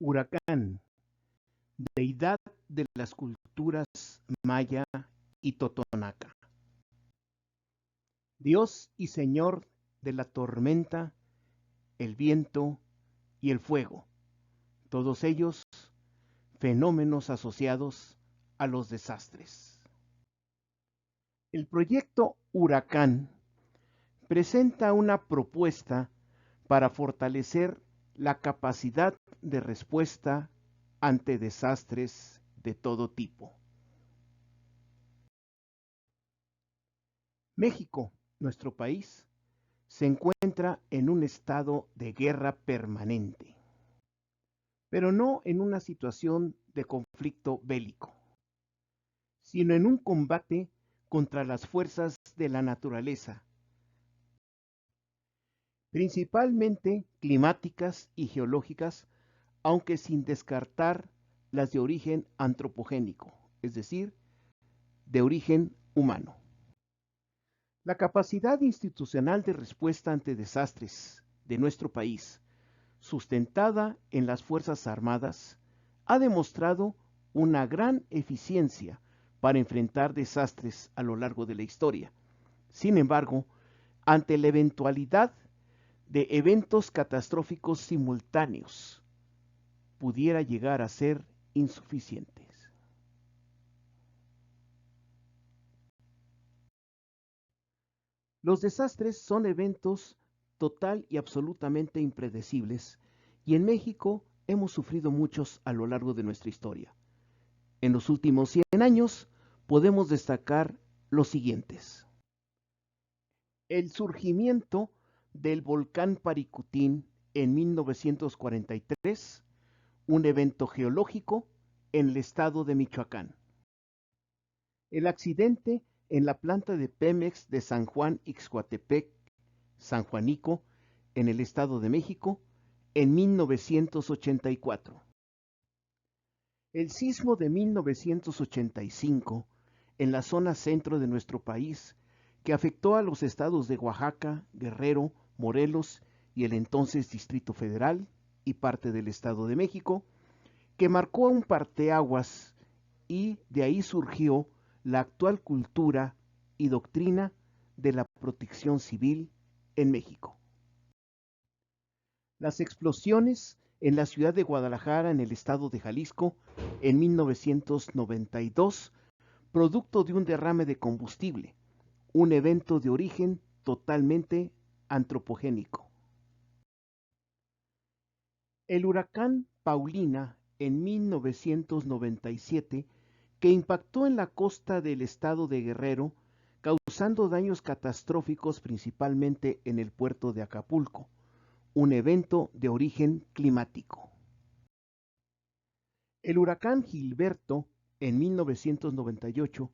Huracán, deidad de las culturas maya y totonaca. Dios y Señor de la tormenta, el viento y el fuego, todos ellos fenómenos asociados a los desastres. El proyecto Huracán presenta una propuesta para fortalecer la capacidad de respuesta ante desastres de todo tipo. México, nuestro país, se encuentra en un estado de guerra permanente, pero no en una situación de conflicto bélico, sino en un combate contra las fuerzas de la naturaleza, principalmente climáticas y geológicas, aunque sin descartar las de origen antropogénico, es decir, de origen humano. La capacidad institucional de respuesta ante desastres de nuestro país, sustentada en las Fuerzas Armadas, ha demostrado una gran eficiencia para enfrentar desastres a lo largo de la historia. Sin embargo, ante la eventualidad de eventos catastróficos simultáneos, pudiera llegar a ser insuficientes. Los desastres son eventos total y absolutamente impredecibles, y en México hemos sufrido muchos a lo largo de nuestra historia. En los últimos 100 años podemos destacar los siguientes. El surgimiento del volcán Paricutín en 1943, un evento geológico en el estado de Michoacán. El accidente en la planta de Pemex de San Juan Ixcoatepec, San Juanico, en el Estado de México, en 1984. El sismo de 1985 en la zona centro de nuestro país, que afectó a los estados de Oaxaca, Guerrero, Morelos y el entonces Distrito Federal y parte del Estado de México, que marcó un parteaguas y de ahí surgió la actual cultura y doctrina de la protección civil en México. Las explosiones en la ciudad de Guadalajara, en el estado de Jalisco, en 1992, producto de un derrame de combustible, un evento de origen totalmente antropogénico. El huracán Paulina en 1997, que impactó en la costa del estado de Guerrero, causando daños catastróficos principalmente en el puerto de Acapulco, un evento de origen climático. El huracán Gilberto en 1998,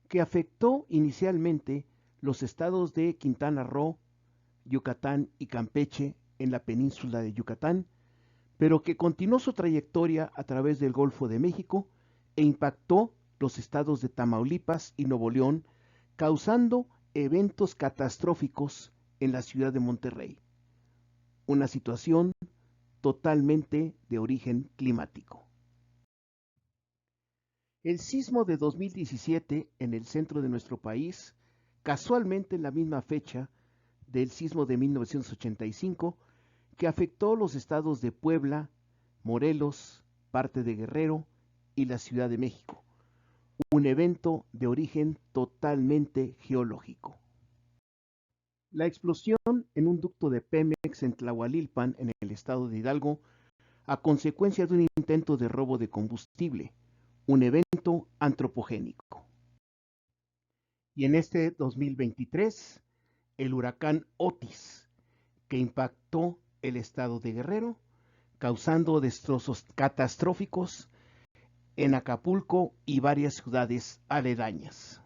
que afectó inicialmente los estados de Quintana Roo, Yucatán y Campeche en la península de Yucatán, pero que continuó su trayectoria a través del Golfo de México e impactó los estados de Tamaulipas y Nuevo León, causando eventos catastróficos en la ciudad de Monterrey. Una situación totalmente de origen climático. El sismo de 2017 en el centro de nuestro país, casualmente en la misma fecha del sismo de 1985, que afectó los estados de Puebla, Morelos, parte de Guerrero y la Ciudad de México, un evento de origen totalmente geológico. La explosión en un ducto de Pemex en Tlahualilpan, en el estado de Hidalgo, a consecuencia de un intento de robo de combustible, un evento antropogénico. Y en este 2023, el huracán Otis, que impactó el estado de Guerrero, causando destrozos catastróficos en Acapulco y varias ciudades aledañas.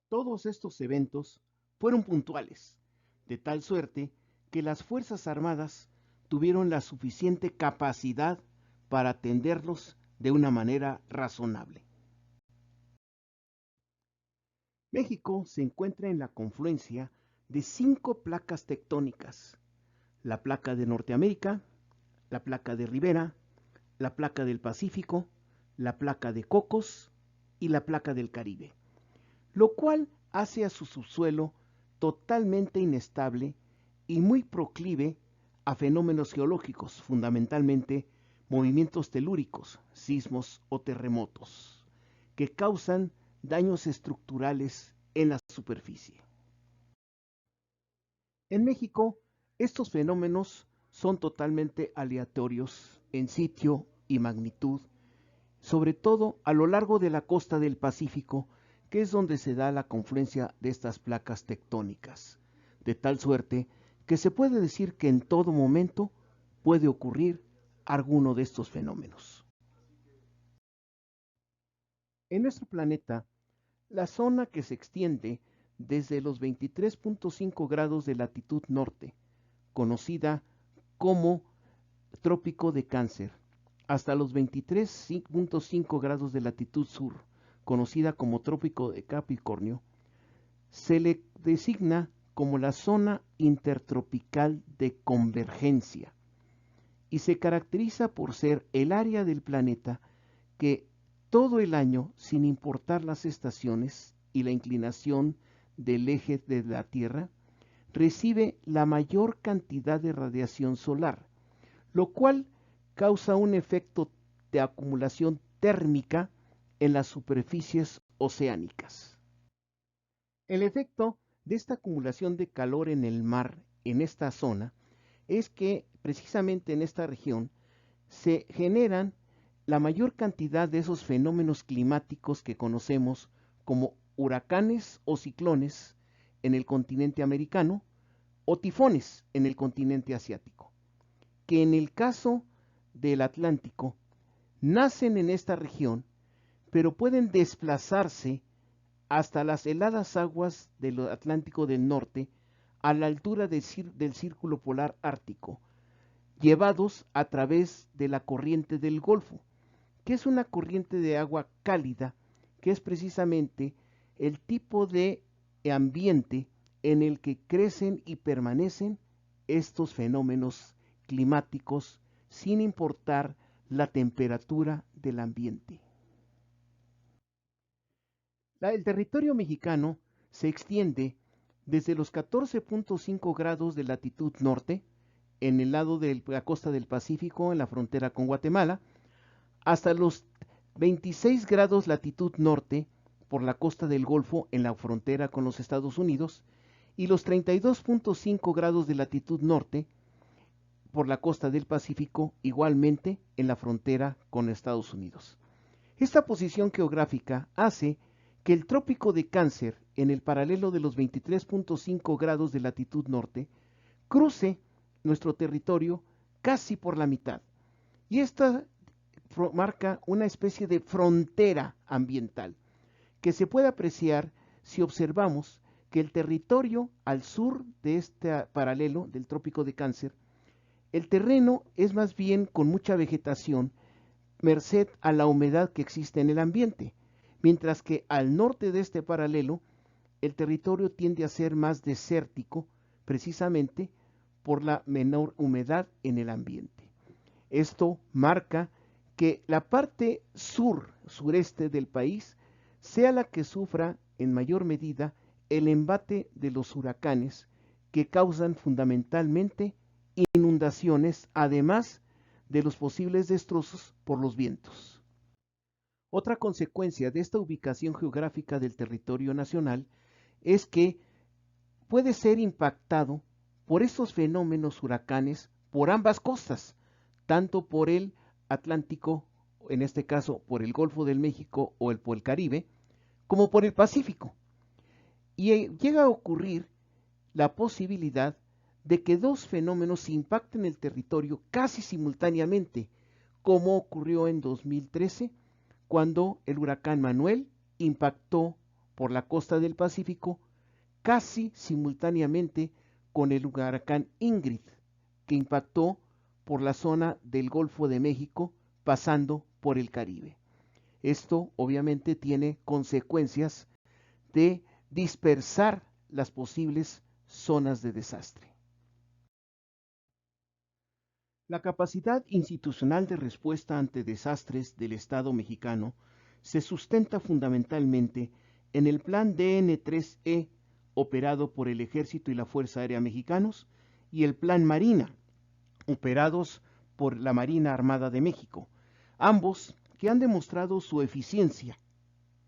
Todos estos eventos fueron puntuales, de tal suerte que las Fuerzas Armadas tuvieron la suficiente capacidad para atenderlos de una manera razonable. México se encuentra en la confluencia de 5 placas tectónicas: la placa de Norteamérica, la placa de Ribera, la placa del Pacífico, la placa de Cocos y la placa del Caribe, lo cual hace a su subsuelo totalmente inestable y muy proclive a fenómenos geológicos, fundamentalmente movimientos telúricos, sismos o terremotos, que causan daños estructurales en la superficie. En México, estos fenómenos son totalmente aleatorios en sitio y magnitud, sobre todo a lo largo de la costa del Pacífico, que es donde se da la confluencia de estas placas tectónicas, de tal suerte que se puede decir que en todo momento puede ocurrir alguno de estos fenómenos. En nuestro planeta, la zona que se extiende desde los 23.5 grados de latitud norte, conocida como Trópico de Cáncer, hasta los 23.5 grados de latitud sur, conocida como Trópico de Capricornio, se le designa como la zona intertropical de convergencia y se caracteriza por ser el área del planeta que todo el año, sin importar las estaciones y la inclinación del eje de la Tierra, recibe la mayor cantidad de radiación solar, lo cual causa un efecto de acumulación térmica en las superficies oceánicas. El efecto de esta acumulación de calor en el mar en esta zona es que precisamente en esta región se generan la mayor cantidad de esos fenómenos climáticos que conocemos como huracanes o ciclones en el continente americano o tifones en el continente asiático, que en el caso del Atlántico nacen en esta región, pero pueden desplazarse hasta las heladas aguas del Atlántico del Norte a la altura del Círculo Polar Ártico, llevados a través de la corriente del Golfo, que es una corriente de agua cálida, que es precisamente el tipo de ambiente en el que crecen y permanecen estos fenómenos climáticos sin importar la temperatura del ambiente. El territorio mexicano se extiende desde los 14.5 grados de latitud norte, en el lado de la costa del Pacífico, en la frontera con Guatemala, hasta los 26 grados latitud norte por la costa del Golfo en la frontera con los Estados Unidos y los 32.5 grados de latitud norte por la costa del Pacífico igualmente en la frontera con Estados Unidos. Esta posición geográfica hace que el Trópico de Cáncer en el paralelo de los 23.5 grados de latitud norte cruce nuestro territorio casi por la mitad. Y esta marca una especie de frontera ambiental que se puede apreciar si observamos que el territorio al sur de este paralelo del Trópico de Cáncer, el terreno es más bien con mucha vegetación, merced a la humedad que existe en el ambiente, mientras que al norte de este paralelo, el territorio tiende a ser más desértico, precisamente por la menor humedad en el ambiente. Esto marca que la parte sureste del país sea la que sufra en mayor medida el embate de los huracanes que causan fundamentalmente inundaciones, además de los posibles destrozos por los vientos. Otra consecuencia de esta ubicación geográfica del territorio nacional es que puede ser impactado por estos fenómenos huracanes por ambas costas, tanto por el Atlántico, en este caso por el Golfo del México o por el Caribe, como por el Pacífico. Y llega a ocurrir la posibilidad de que dos fenómenos impacten el territorio casi simultáneamente, como ocurrió en 2013, cuando el huracán Manuel impactó por la costa del Pacífico casi simultáneamente con el huracán Ingrid, que impactó por la zona del Golfo de México, pasando por el Caribe. Esto obviamente tiene consecuencias de dispersar las posibles zonas de desastre. La capacidad institucional de respuesta ante desastres del Estado mexicano se sustenta fundamentalmente en el Plan DN3E operado por el Ejército y la Fuerza Aérea Mexicanos y el Plan Marina, operados por la Marina Armada de México, ambos que han demostrado su eficiencia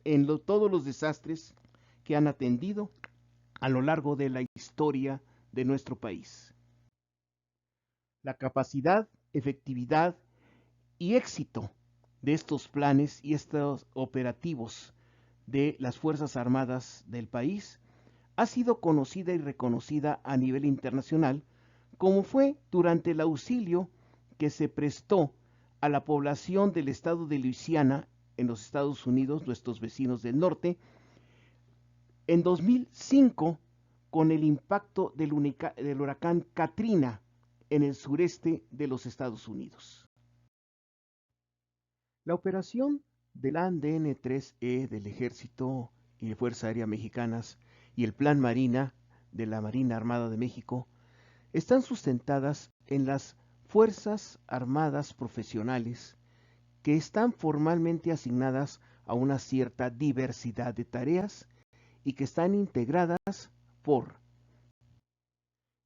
en todos los desastres que han atendido a lo largo de la historia de nuestro país. La capacidad, efectividad y éxito de estos planes y estos operativos de las Fuerzas Armadas del país ha sido conocida y reconocida a nivel internacional, como fue durante el auxilio que se prestó a la población del estado de Luisiana en los Estados Unidos, nuestros vecinos del norte, en 2005 con el impacto del huracán Katrina en el sureste de los Estados Unidos. La operación del Plan DN3E del Ejército y de Fuerza Aérea Mexicanas y el Plan Marina de la Marina Armada de México están sustentadas en las Fuerzas Armadas profesionales que están formalmente asignadas a una cierta diversidad de tareas y que están integradas por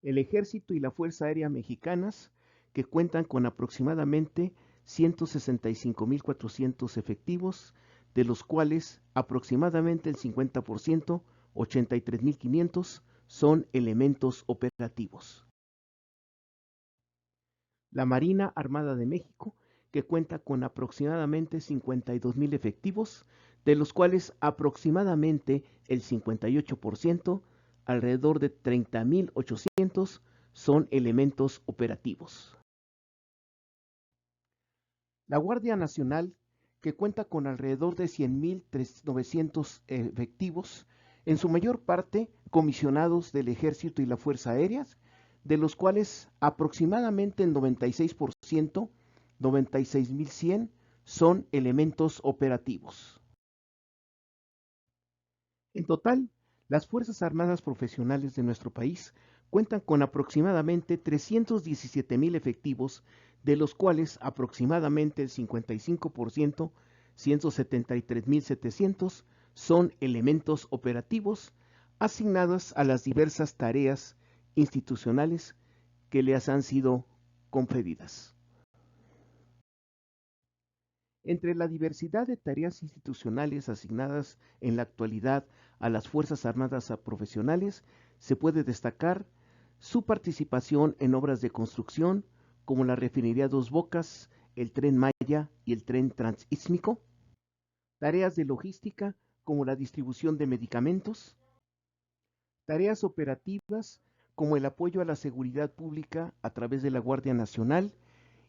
el Ejército y la Fuerza Aérea Mexicanas, que cuentan con aproximadamente 165.400 efectivos, de los cuales aproximadamente el 50%, 83.500, son elementos operativos. La Marina Armada de México, que cuenta con aproximadamente 52.000 efectivos, de los cuales aproximadamente el 58%, alrededor de 30.800, son elementos operativos. La Guardia Nacional, que cuenta con alrededor de 100.900 efectivos, en su mayor parte comisionados del Ejército y la Fuerza Aérea, de los cuales aproximadamente el 96%, 96.100, son elementos operativos. En total, las Fuerzas Armadas Profesionales de nuestro país cuentan con aproximadamente 317.000 efectivos, de los cuales aproximadamente el 55%, 173.700, son elementos operativos asignados a las diversas tareas institucionales que les han sido conferidas. Entre la diversidad de tareas institucionales asignadas en la actualidad a las Fuerzas Armadas profesionales, se puede destacar su participación en obras de construcción, como la refinería Dos Bocas, el Tren Maya y el Tren Transísmico; tareas de logística, como la distribución de medicamentos; tareas operativas, como el apoyo a la seguridad pública a través de la Guardia Nacional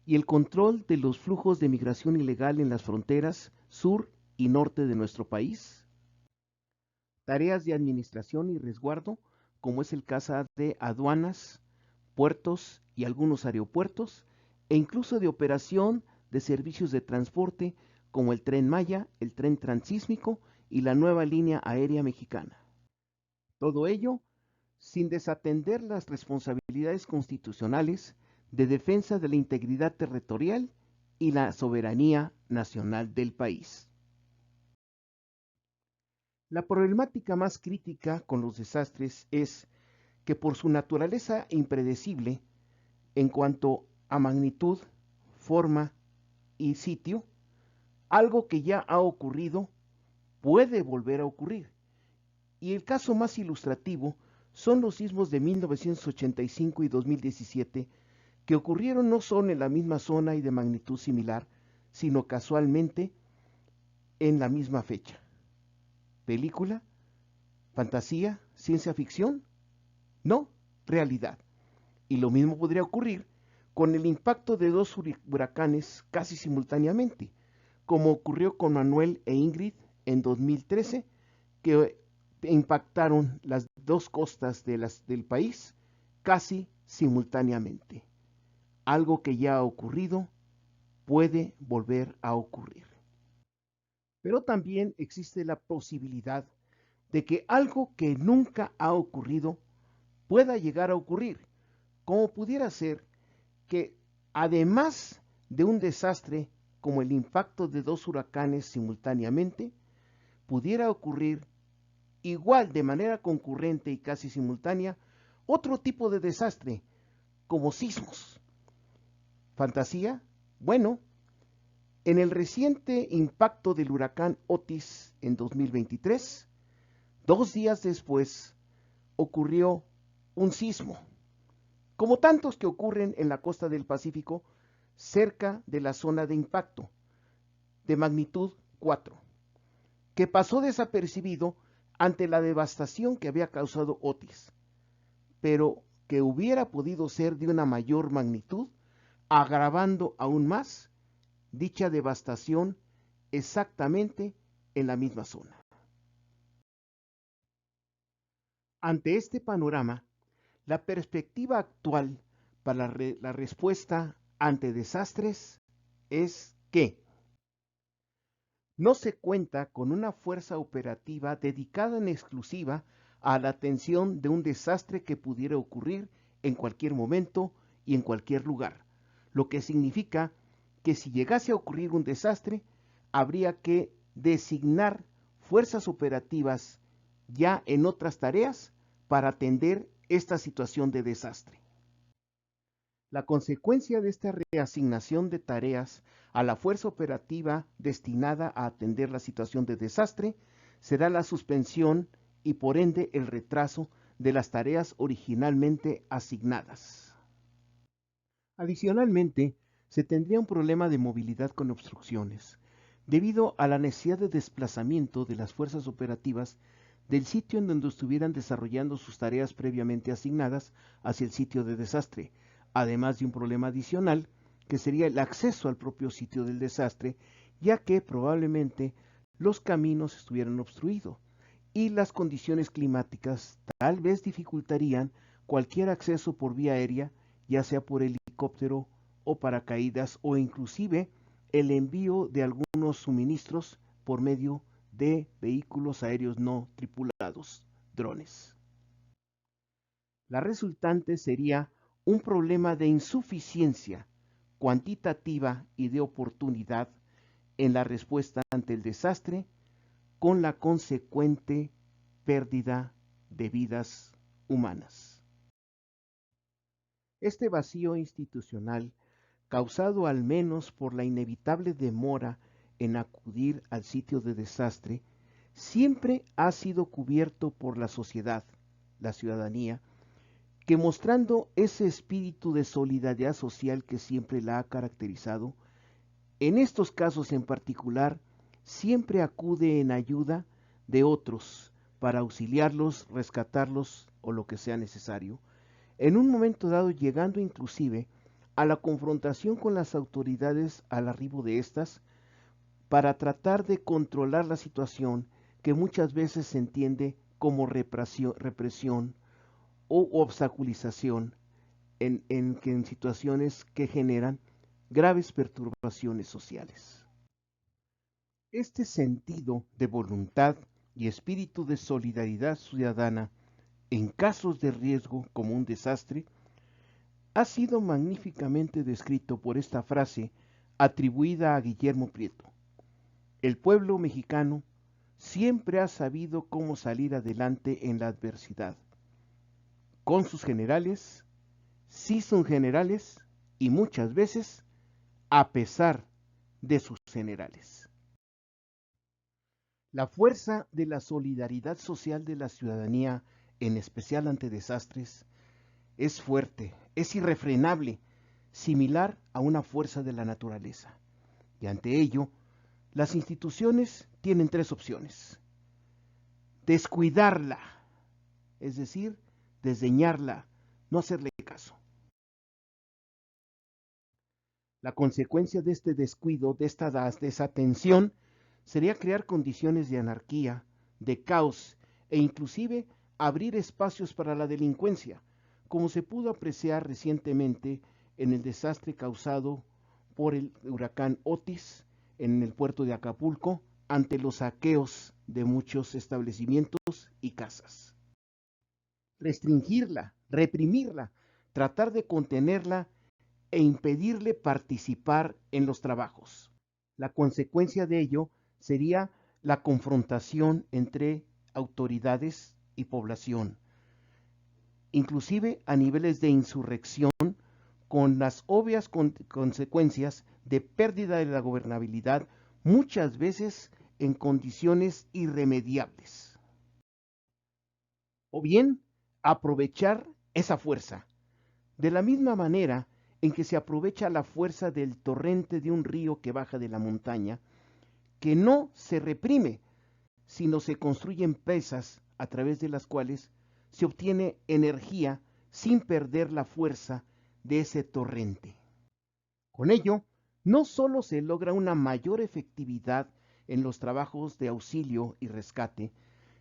y el control de los flujos de migración ilegal en las fronteras sur y norte de nuestro país; tareas de administración y resguardo, como es el caso de aduanas, puertos y algunos aeropuertos, e incluso de operación de servicios de transporte, como el Tren Maya, el Tren Transísmico y la nueva línea aérea mexicana. Todo ello sin desatender las responsabilidades constitucionales de defensa de la integridad territorial y la soberanía nacional del país. La problemática más crítica con los desastres es que, por su naturaleza impredecible en cuanto a magnitud, forma y sitio, algo que ya ha ocurrido puede volver a ocurrir. Y el caso más ilustrativo son los sismos de 1985 y 2017, que ocurrieron no solo en la misma zona y de magnitud similar, sino casualmente en la misma fecha. ¿Película? ¿Fantasía? ¿Ciencia ficción? No, realidad. Y lo mismo podría ocurrir con el impacto de dos huracanes casi simultáneamente, como ocurrió con Manuel e Ingrid en 2013, que impactaron las dos costas del país casi simultáneamente. Algo que ya ha ocurrido puede volver a ocurrir. Pero también existe la posibilidad de que algo que nunca ha ocurrido pueda llegar a ocurrir, como pudiera ser que Además de un desastre como el impacto de dos huracanes simultáneamente, pudiera ocurrir igual de manera concurrente y casi simultánea otro tipo de desastre, como sismos. ¿Fantasía? Bueno, en el reciente impacto del huracán Otis en 2023, 2 días después ocurrió un sismo, como tantos que ocurren en la costa del Pacífico, cerca de la zona de impacto, de magnitud 4, que pasó desapercibido ante la devastación que había causado Otis, pero que hubiera podido ser de una mayor magnitud, agravando aún más dicha devastación exactamente en la misma zona. Ante este panorama, la perspectiva actual para la respuesta ante desastres es que no se cuenta con una fuerza operativa dedicada en exclusiva a la atención de un desastre que pudiera ocurrir en cualquier momento y en cualquier lugar, lo que significa que si llegase a ocurrir un desastre, habría que designar fuerzas operativas ya en otras tareas para atender esta situación de desastre. La consecuencia de esta reasignación de tareas a la fuerza operativa destinada a atender la situación de desastre será la suspensión y por ende el retraso de las tareas originalmente asignadas. Adicionalmente, se tendría un problema de movilidad con obstrucciones, debido a la necesidad de desplazamiento de las fuerzas operativas del sitio en donde estuvieran desarrollando sus tareas previamente asignadas hacia el sitio de desastre, además de un problema adicional que sería el acceso al propio sitio del desastre, ya que probablemente los caminos estuvieran obstruidos y las condiciones climáticas tal vez dificultarían cualquier acceso por vía aérea, ya sea por helicóptero o paracaídas o inclusive el envío de algunos suministros por medio de vehículos aéreos no tripulados, drones. La resultante sería un problema de insuficiencia cuantitativa y de oportunidad en la respuesta ante el desastre, con la consecuente pérdida de vidas humanas. Este vacío institucional, causado al menos por la inevitable demora en acudir al sitio de desastre, siempre ha sido cubierto por la sociedad, la ciudadanía, que mostrando ese espíritu de solidaridad social que siempre la ha caracterizado, en estos casos en particular, siempre acude en ayuda de otros para auxiliarlos, rescatarlos o lo que sea necesario, en un momento dado llegando inclusive a la confrontación con las autoridades al arribo de estas para tratar de controlar la situación que muchas veces se entiende como represión o obstaculización en situaciones que generan graves perturbaciones sociales. Este sentido de voluntad y espíritu de solidaridad ciudadana en casos de riesgo como un desastre ha sido magníficamente descrito por esta frase atribuida a Guillermo Prieto. El pueblo mexicano siempre ha sabido cómo salir adelante en la adversidad, con sus generales, sí son generales y muchas veces a pesar de sus generales. La fuerza de la solidaridad social de la ciudadanía, en especial ante desastres, es fuerte, es irrefrenable, similar a una fuerza de la naturaleza. Y ante ello, las instituciones tienen tres opciones. Descuidarla, es decir, desdeñarla, no hacerle caso. La consecuencia de este descuido, de esta desatención, sería crear condiciones de anarquía, de caos e inclusive abrir espacios para la delincuencia, como se pudo apreciar recientemente en el desastre causado por el huracán Otis en el puerto de Acapulco ante los saqueos de muchos establecimientos y casas. Restringirla, reprimirla, tratar de contenerla e impedirle participar en los trabajos. La consecuencia de ello sería la confrontación entre autoridades y población, inclusive a niveles de insurrección, con las obvias consecuencias de pérdida de la gobernabilidad, muchas veces en condiciones irremediables. O bien, aprovechar esa fuerza, de la misma manera en que se aprovecha la fuerza del torrente de un río que baja de la montaña, que no se reprime, sino se construyen presas a través de las cuales se obtiene energía sin perder la fuerza de ese torrente. Con ello, no solo se logra una mayor efectividad en los trabajos de auxilio y rescate,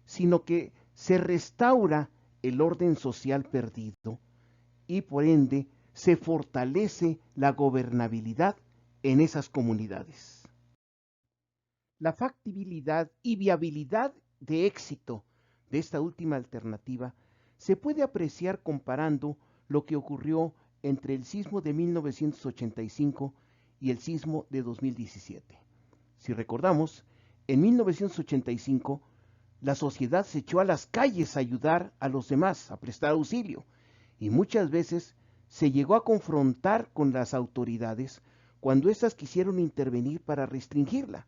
sino que se restaura el orden social perdido y por ende se fortalece la gobernabilidad en esas comunidades. La factibilidad y viabilidad de éxito de esta última alternativa se puede apreciar comparando lo que ocurrió entre el sismo de 1985 y el sismo de 2017. Si recordamos, en 1985 la sociedad se echó a las calles a ayudar a los demás, a prestar auxilio, y muchas veces se llegó a confrontar con las autoridades cuando éstas quisieron intervenir para restringirla.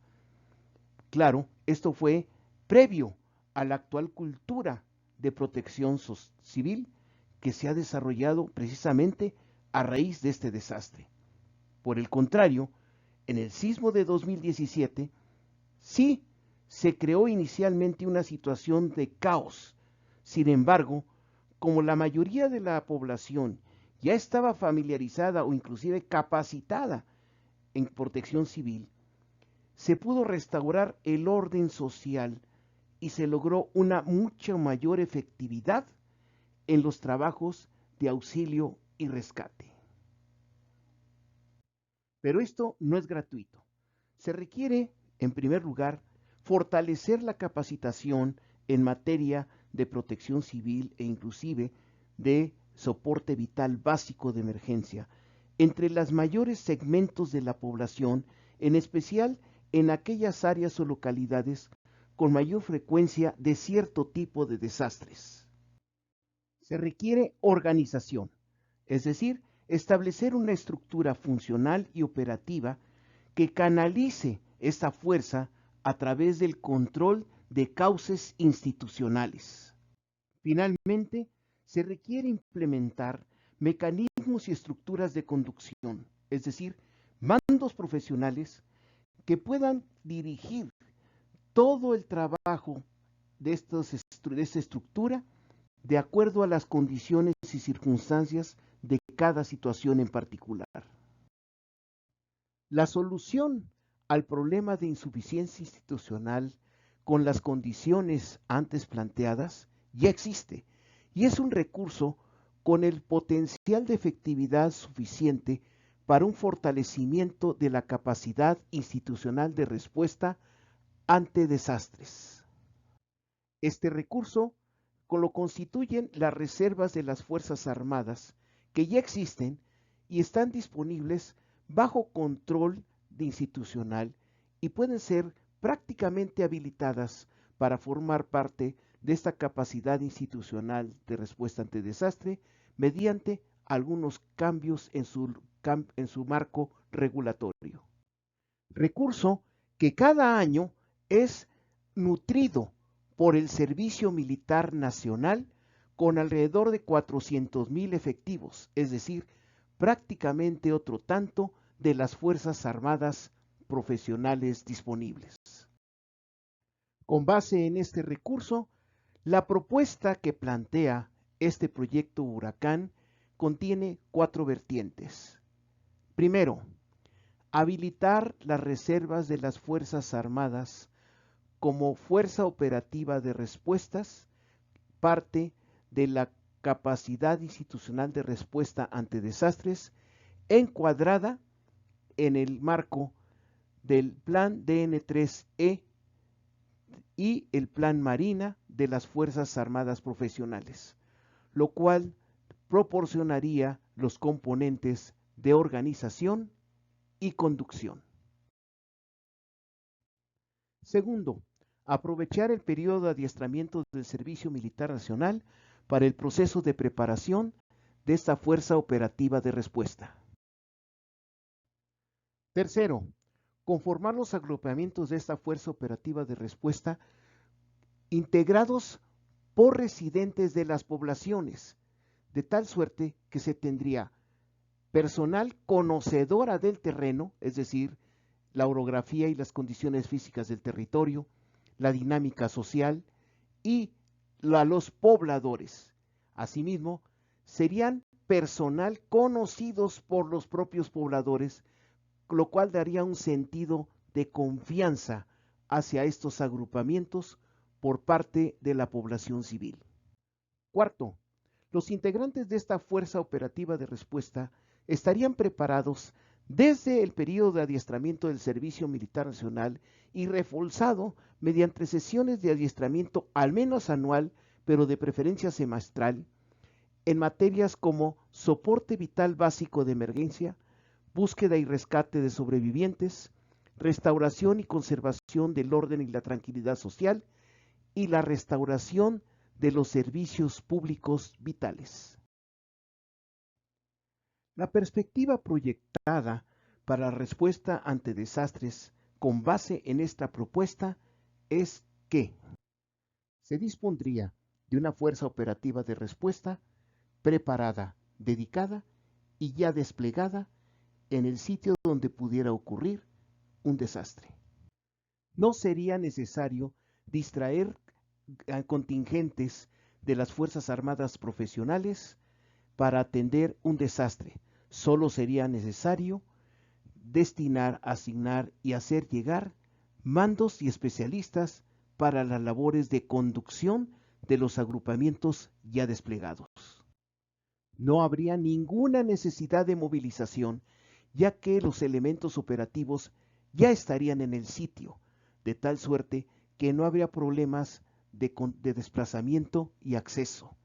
Claro, esto fue previo a la actual cultura de protección civil que se ha desarrollado precisamente a raíz de este desastre. Por el contrario, en el sismo de 2017, sí se creó inicialmente una situación de caos. Sin embargo, como la mayoría de la población ya estaba familiarizada o inclusive capacitada en protección civil, se pudo restaurar el orden social y se logró una mucha mayor efectividad en los trabajos de auxilio y rescate. Pero esto no es gratuito. Se requiere, en primer lugar, fortalecer la capacitación en materia de protección civil e inclusive de soporte vital básico de emergencia entre los mayores segmentos de la población, en especial en aquellas áreas o localidades con mayor frecuencia de cierto tipo de desastres. Se requiere organización, es decir, establecer una estructura funcional y operativa que canalice esta fuerza a través del control de cauces institucionales. Finalmente, se requiere implementar mecanismos y estructuras de conducción, es decir, mandos profesionales que puedan dirigir todo el trabajo de esta estructura de acuerdo a las condiciones y circunstancias de cada situación en particular. La solución al problema de insuficiencia institucional con las condiciones antes planteadas ya existe y es un recurso con el potencial de efectividad suficiente para un fortalecimiento de la capacidad institucional de respuesta ante desastres. Este recurso lo constituyen las reservas de las Fuerzas Armadas que ya existen y están disponibles bajo control institucional y pueden ser prácticamente habilitadas para formar parte de esta capacidad institucional de respuesta ante desastre mediante algunos cambios en su marco regulatorio. Recurso que cada año es nutrido por el Servicio Militar Nacional con alrededor de 400,000 efectivos, es decir, prácticamente otro tanto de las Fuerzas Armadas profesionales disponibles. Con base en este recurso, la propuesta que plantea este proyecto Huracán contiene 4 vertientes. Primero, habilitar las reservas de las Fuerzas Armadas como fuerza operativa de respuestas, parte de la capacidad institucional de respuesta ante desastres, encuadrada en el marco del Plan DN3E y el Plan Marina de las Fuerzas Armadas Profesionales, lo cual proporcionaría los componentes de organización y conducción. Segundo, aprovechar el periodo de adiestramiento del Servicio Militar Nacional para el proceso de preparación de esta fuerza operativa de respuesta. Tercero, conformar los agrupamientos de esta fuerza operativa de respuesta integrados por residentes de las poblaciones, de tal suerte que se tendría personal conocedora del terreno, es decir, la orografía y las condiciones físicas del territorio, la dinámica social y los pobladores. Asimismo, serían personal conocidos por los propios pobladores, lo cual daría un sentido de confianza hacia estos agrupamientos por parte de la población civil. Cuarto, los integrantes de esta fuerza operativa de respuesta estarían preparados desde el periodo de adiestramiento del Servicio Militar Nacional y reforzado mediante sesiones de adiestramiento al menos anual, pero de preferencia semestral, en materias como soporte vital básico de emergencia, búsqueda y rescate de sobrevivientes, restauración y conservación del orden y la tranquilidad social y la restauración de los servicios públicos vitales. La perspectiva proyectada para la respuesta ante desastres con base en esta propuesta es que se dispondría de una fuerza operativa de respuesta preparada, dedicada y ya desplegada en el sitio donde pudiera ocurrir un desastre. No sería necesario distraer a contingentes de las Fuerzas Armadas profesionales para atender un desastre. Solo sería necesario destinar, asignar y hacer llegar mandos y especialistas para las labores de conducción de los agrupamientos ya desplegados. No habría ninguna necesidad de movilización, ya que los elementos operativos ya estarían en el sitio, de tal suerte que no habría problemas de desplazamiento y acceso.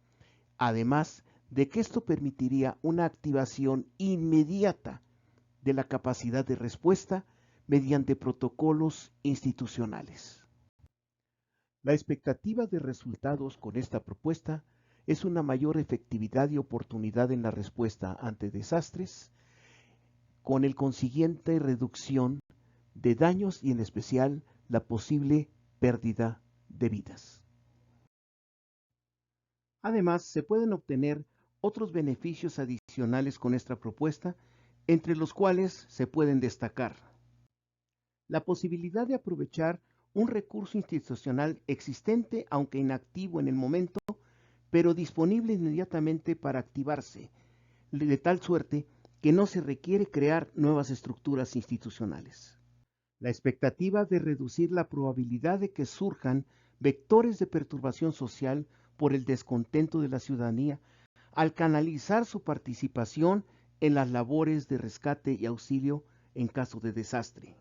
Además de que esto permitiría una activación inmediata de la capacidad de respuesta mediante protocolos institucionales. La expectativa de resultados con esta propuesta es una mayor efectividad y oportunidad en la respuesta ante desastres, con el consiguiente reducción de daños y en especial la posible pérdida de vidas. Además, se pueden obtener otros beneficios adicionales con esta propuesta, entre los cuales se pueden destacar la posibilidad de aprovechar un recurso institucional existente, aunque inactivo en el momento, pero disponible inmediatamente para activarse, de tal suerte que no se requiere crear nuevas estructuras institucionales. La expectativa de reducir la probabilidad de que surjan vectores de perturbación social por el descontento de la ciudadanía al canalizar su participación en las labores de rescate y auxilio en caso de desastre.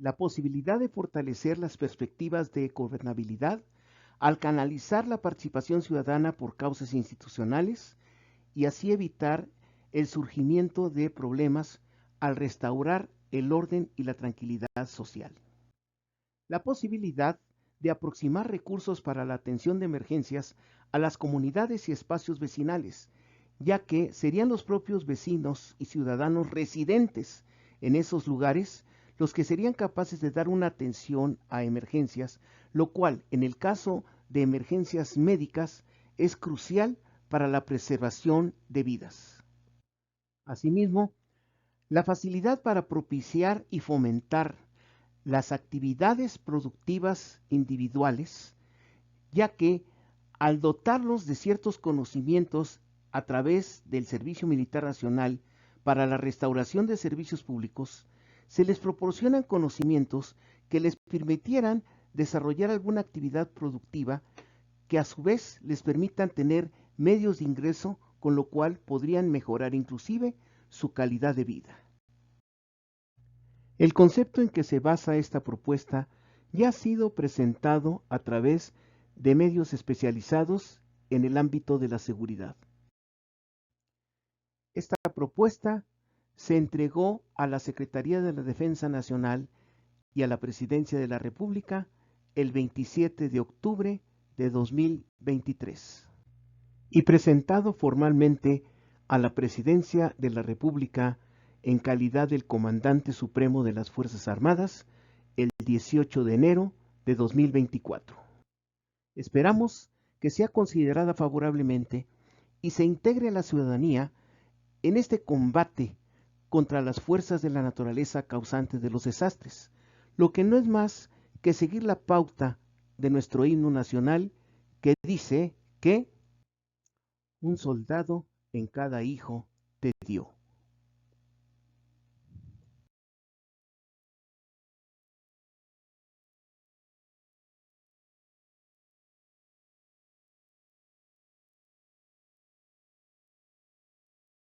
La posibilidad de fortalecer las perspectivas de gobernabilidad al canalizar la participación ciudadana por causas institucionales y así evitar el surgimiento de problemas al restaurar el orden y la tranquilidad social. La posibilidad de aproximar recursos para la atención de emergencias a las comunidades y espacios vecinales, ya que serían los propios vecinos y ciudadanos residentes en esos lugares los que serían capaces de dar una atención a emergencias, lo cual, en el caso de emergencias médicas, es crucial para la preservación de vidas. Asimismo, la facilidad para propiciar y fomentar las actividades productivas individuales, ya que al dotarlos de ciertos conocimientos a través del Servicio Militar Nacional para la restauración de servicios públicos, se les proporcionan conocimientos que les permitieran desarrollar alguna actividad productiva que a su vez les permitan tener medios de ingreso, con lo cual podrían mejorar inclusive su calidad de vida. El concepto en que se basa esta propuesta ya ha sido presentado a través de medios especializados en el ámbito de la seguridad. Esta propuesta se entregó a la Secretaría de la Defensa Nacional y a la Presidencia de la República el 27 de octubre de 2023 y presentado formalmente a la Presidencia de la República en calidad del Comandante Supremo de las Fuerzas Armadas el 18 de enero de 2024. Esperamos que sea considerada favorablemente y se integre a la ciudadanía en este combate contra las fuerzas de la naturaleza causantes de los desastres, lo que no es más que seguir la pauta de nuestro himno nacional que dice que un soldado en cada hijo te dio.